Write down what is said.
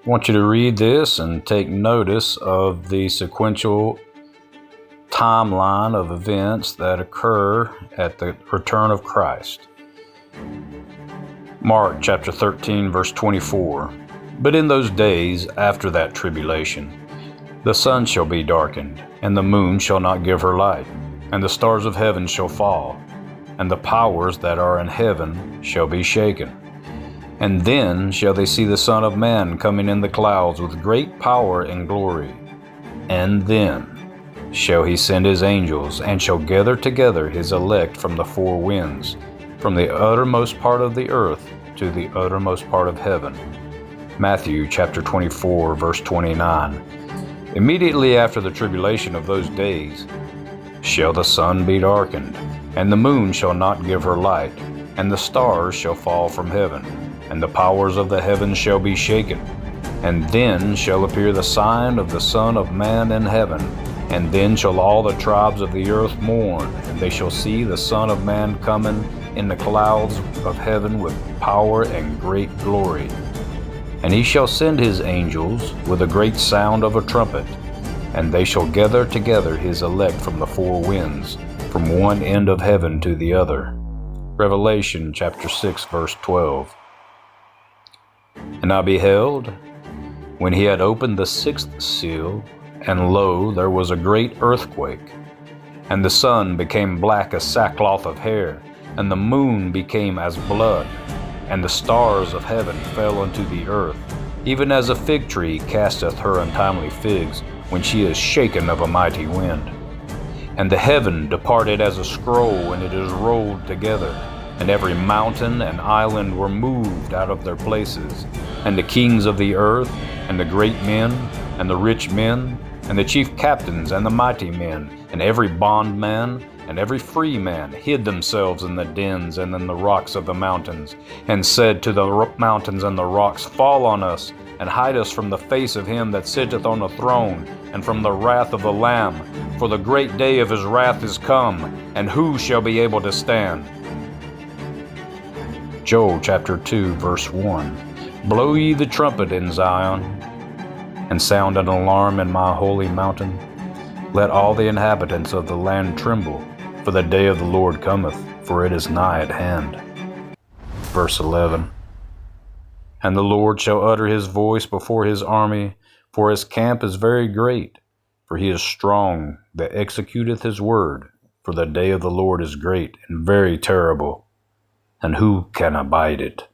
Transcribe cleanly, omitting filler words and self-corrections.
I want you to read this and take notice of the sequential timeline of events that occur at the return of Christ. Mark chapter 13, verse 24. But in those days after that tribulation, the sun shall be darkened, and the moon shall not give her light, and the stars of heaven shall fall, and the powers that are in heaven shall be shaken. And then shall they see the Son of Man coming in the clouds with great power and glory. And then shall he send his angels, and shall gather together his elect from the four winds, from the uttermost part of the earth to the uttermost part of heaven. Matthew chapter 24, verse 29. Immediately after the tribulation of those days shall the sun be darkened, and the moon shall not give her light, and the stars shall fall from heaven, and the powers of the heavens shall be shaken. And then shall appear the sign of the Son of Man in heaven, and then shall all the tribes of the earth mourn, and they shall see the Son of Man coming in the clouds of heaven with power and great glory. And he shall send his angels with a great sound of a trumpet, and they shall gather together his elect from the four winds, from one end of heaven to the other. Revelation chapter 6, verse 12. And I beheld, when he had opened the sixth seal, and lo, there was a great earthquake, and the sun became black as sackcloth of hair, and the moon became as blood, and the stars of heaven fell unto the earth, even as a fig tree casteth her untimely figs, when she is shaken of a mighty wind. And the heaven departed as a scroll, and it is rolled together, and every mountain and island were moved out of their places, and the kings of the earth, and the great men, and the rich men, and the chief captains, and the mighty men, and every bondman, and every free man hid themselves in the dens and in the rocks of the mountains, and said to the mountains and the rocks, Fall on us, and hide us from the face of him that sitteth on the throne, and from the wrath of the Lamb. For the great day of his wrath is come, and who shall be able to stand? Joel chapter 2, verse 1. Blow ye the trumpet in Zion, and sound an alarm in my holy mountain. Let all the inhabitants of the land tremble, for the day of the Lord cometh, for it is nigh at hand. Verse 11. And the Lord shall utter his voice before his army, for his camp is very great, for he is strong that executeth his word, for the day of the Lord is great and very terrible, and who can abide it?